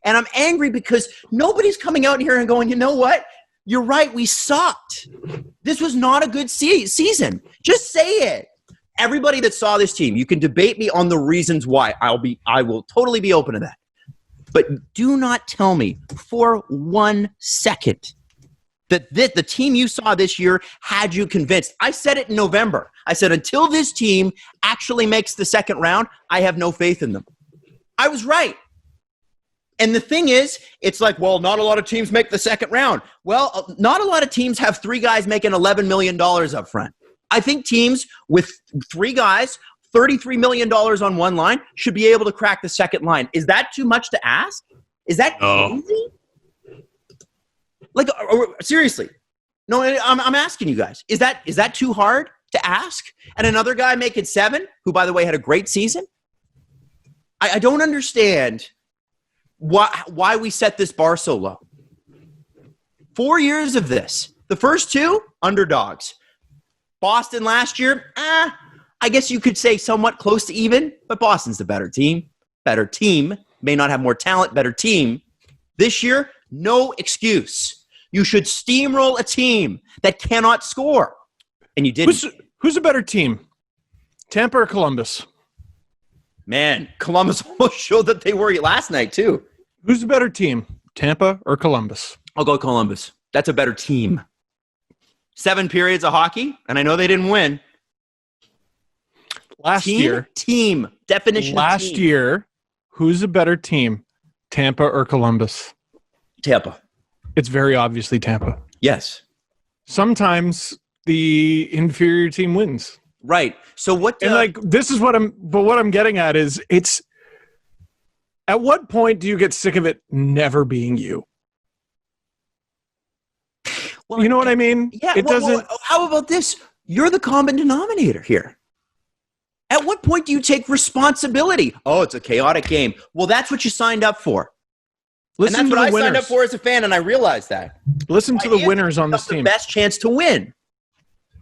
And I'm angry because nobody's coming out here and going, you know what? You're right. We sucked. This was not a good season. Just say it. Everybody that saw this team, you can debate me on the reasons why. I will totally be open to that. But do not tell me for 1 second that the team you saw this year had you convinced. I said it in November. I said, until this team actually makes the second round, I have no faith in them. I was right. And the thing is, it's like, well, not a lot of teams make the second round. Well, not a lot of teams have 3 guys making $11 million up front. I think teams with 3 guys, $33 million on one line, should be able to crack the second line. Is that too much to ask? Is that crazy? Like, seriously. No, I'm asking you guys. Is that too hard to ask? And another guy making 7, who, by the way, had a great season? I don't understand why we set this bar so low. 4 years of this. The first 2, underdogs. Boston last year, I guess you could say somewhat close to even, but Boston's the better team. Better team. May not have more talent, better team. This year, no excuse. You should steamroll a team that cannot score. And you didn't. Who's a better team? Tampa or Columbus? Man, Columbus almost showed that they were last night, too. Who's a better team? Tampa or Columbus? I'll go Columbus. That's a better team. 7 periods of hockey, and I know they didn't win. Team. Definition of team. Last year, who's a better team? Tampa or Columbus? Tampa. It's very obviously Tampa. Yes. Sometimes the inferior team wins. Right. So what? And this is what I'm getting at is it's. At what point do you get sick of it never being you? Well, you know what I mean? Yeah. How about this? You're the common denominator here. At what point do you take responsibility? Oh, it's a chaotic game. Well, that's what you signed up for. And that's what I signed up for as a fan, and I realized that. Listen to the winners on this team. The best chance to win.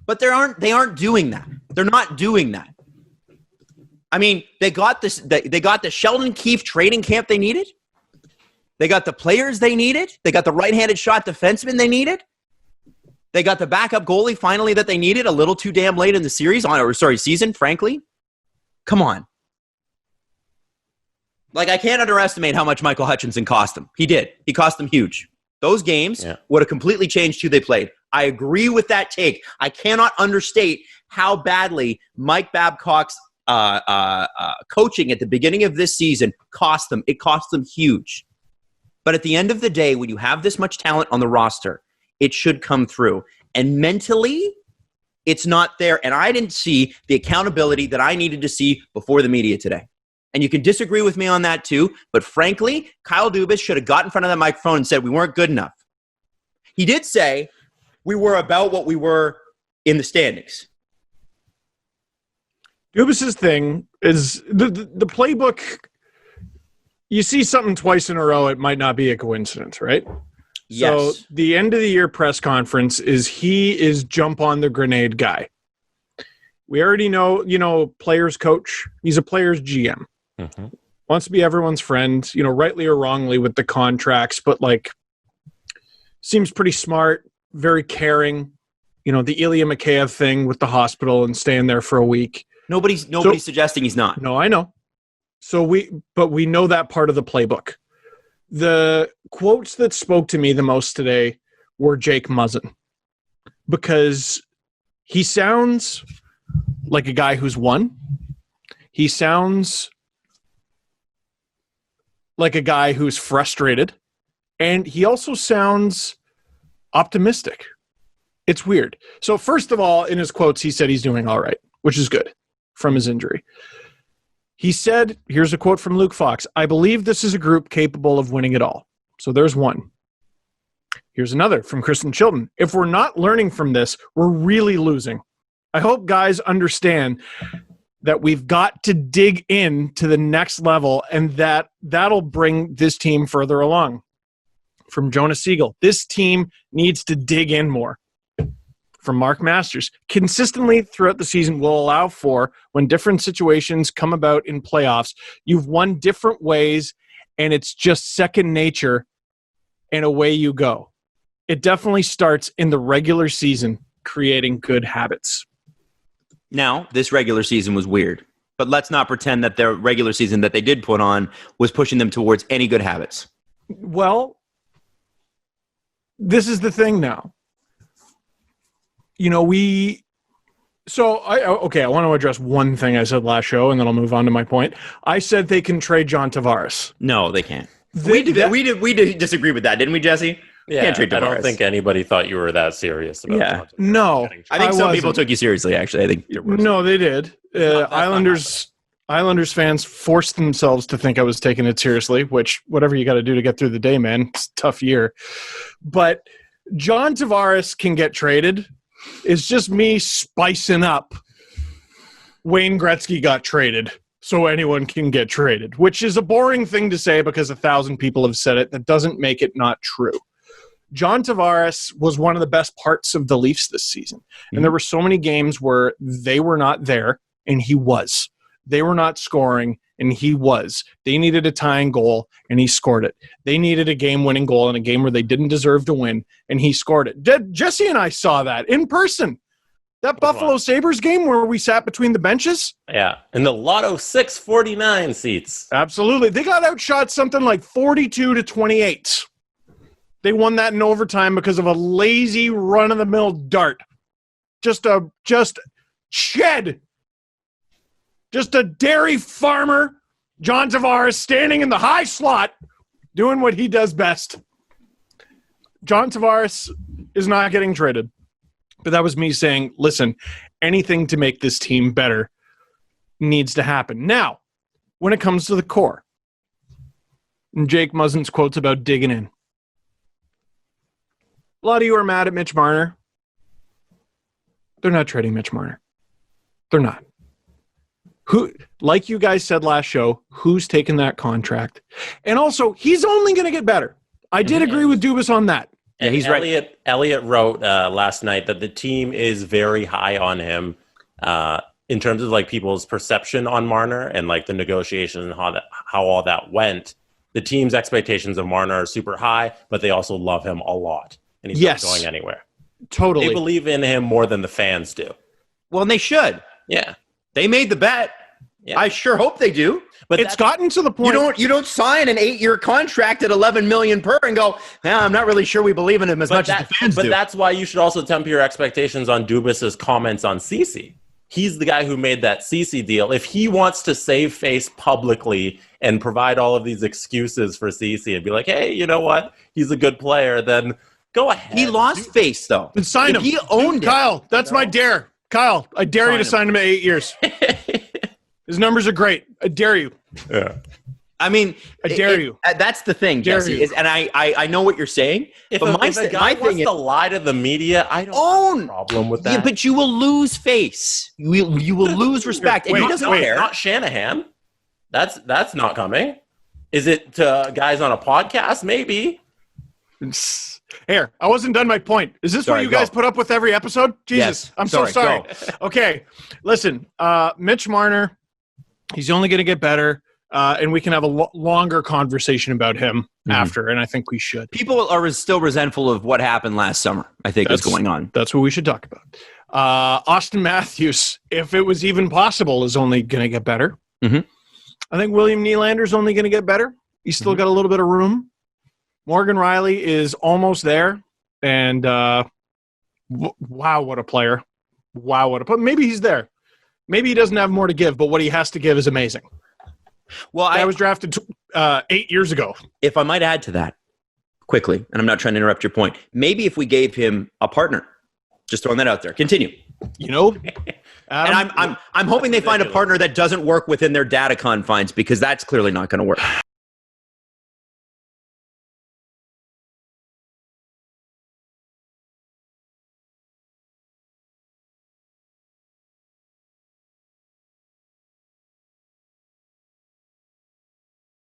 But they aren't doing that. They're not doing that. I mean, they got this. They got the Sheldon Keefe training camp they needed. They got the players they needed. They got the right-handed shot defenseman they needed. They got the backup goalie finally that they needed a little too damn late in the season, frankly. Come on. Like, I can't underestimate how much Michael Hutchinson cost them. He did. He cost them huge. Those games would have completely changed who they played. I agree with that take. I cannot understate how badly Mike Babcock's coaching at the beginning of this season cost them. It cost them huge. But at the end of the day, when you have this much talent on the roster, it should come through. And mentally, it's not there. And I didn't see the accountability that I needed to see before the media today. And you can disagree with me on that too. But frankly, Kyle Dubas should have got in front of that microphone and said we weren't good enough. He did say we were about what we were in the standings. Dubas's thing is the playbook. You see something twice in a row, it might not be a coincidence, right? Yes. So the end of the year press conference he is jump on the grenade guy. We already know, players coach. He's a player's GM. Mm-hmm. Wants to be everyone's friend, rightly or wrongly with the contracts, but seems pretty smart, very caring. The Ilya Mikheyev thing with the hospital and staying there for a week. Nobody's suggesting he's not. No, I know. But we know that part of the playbook. The quotes that spoke to me the most today were Jake Muzzin, because he sounds like a guy who's won. He sounds like a guy who's frustrated, and he also sounds optimistic. It's weird. So first of all, in his quotes, he said he's doing all right, which is good from his injury. He said, here's a quote from Luke Fox, "I believe this is a group capable of winning it all." So there's one. Here's another from Kristen Chilton. "If we're not learning from this, we're really losing. I hope guys understand that we've got to dig in to the next level, and that'll bring this team further along." From Jonah Siegel, "This team needs to dig in more." From Mark Masters, "Consistently throughout the season will allow for when different situations come about in playoffs. You've won different ways, and it's just second nature, and away you go. It definitely starts in the regular season, creating good habits. Now, this regular season was weird, but let's not pretend that their regular season that they did put on was pushing them towards any good habits. Well, this is the thing now. You know, I want to address one thing I said last show, and then I'll move on to my point. I said they can trade John Tavares. No, they can't. We did disagree with that, didn't we, Jesse? Yeah, Can't trade Tavares. I don't think anybody thought you were that serious about Yeah. No. I think some people took you seriously, actually. I think you're worse. No, they did. Islanders fans forced themselves to think I was taking it seriously, which whatever you got to do to get through the day, man. It's a tough year. But John Tavares can get traded. It's just me spicing up Wayne Gretzky got traded so anyone can get traded, which is a boring thing to say because 1,000 people have said it. That doesn't make it not true. John Tavares was one of the best parts of the Leafs this season. And there were so many games where they were not there, and he was. They were not scoring, and he was. They needed a tying goal, and he scored it. They needed a game-winning goal in a game where they didn't deserve to win, and he scored it. Jesse and I saw that in person. That Buffalo Sabres game where we sat between the benches. Yeah, and the Lotto 649 seats. Absolutely. They got outshot something like 42-28. They won that in overtime because of a lazy run-of-the-mill dart. Just a dairy farmer, John Tavares, standing in the high slot, doing what he does best. John Tavares is not getting traded. But that was me saying, listen, anything to make this team better needs to happen. Now, when it comes to the core, and Jake Muzzin's quotes about digging in. A lot of you are mad at Mitch Marner. They're not trading Mitch Marner. They're not. Who, like you guys said last show, who's taking that contract? And also, he's only going to get better. I did agree with Dubas on that. Yeah, he's right. Elliot wrote last night that the team is very high on him in terms of like people's perception on Marner and like the negotiations and how all that went. The team's expectations of Marner are super high, but they also love him a lot. And he's not going anywhere. Totally. They believe in him more than the fans do. Well, and they should. Yeah. They made the bet. Yeah. I sure hope they do. But it's gotten to the point. You don't sign an 8-year contract at $11 million per and go, I'm not really sure we believe in him as much as the fans do. But that's why you should also temper your expectations on Dubas's comments on Ceci. He's the guy who made that Ceci deal. If he wants to save face publicly and provide all of these excuses for Ceci and be like, hey, you know what? He's a good player, then go ahead. He lost face, though. And sign him. He owned it. Kyle, that's my dare. Kyle, I dare you to sign him at 8 years. His numbers are great. I dare you. Yeah. I mean, I dare you. That's the thing, Jesse. And I know what you're saying. If a guy wants to lie to the media, I don't have a problem with that. Yeah, but you will lose face. You will lose respect. And he doesn't care. Not Shanahan. That's not coming. Is it to guys on a podcast? Maybe. Here, I wasn't done my point. Is this what you guys put up with every episode? Jesus, yes. I'm so sorry. Okay, listen, Mitch Marner, he's only going to get better, and we can have a longer conversation about him after, and I think we should. People are still resentful of what happened last summer, I think is going on. That's what we should talk about. Austin Matthews, if it was even possible, is only going to get better. I think William Nylander's only going to get better. He's still got a little bit of room. Morgan Riley is almost there, and wow, what a player. Wow, what a player. Maybe he's there. Maybe he doesn't have more to give, but what he has to give is amazing. Well, I was drafted 8 years ago. If I might add to that quickly, and I'm not trying to interrupt your point, maybe if we gave him a partner, just throwing that out there. Continue. You know, and I'm hoping they find a partner that doesn't work within their data confines because that's clearly not going to work.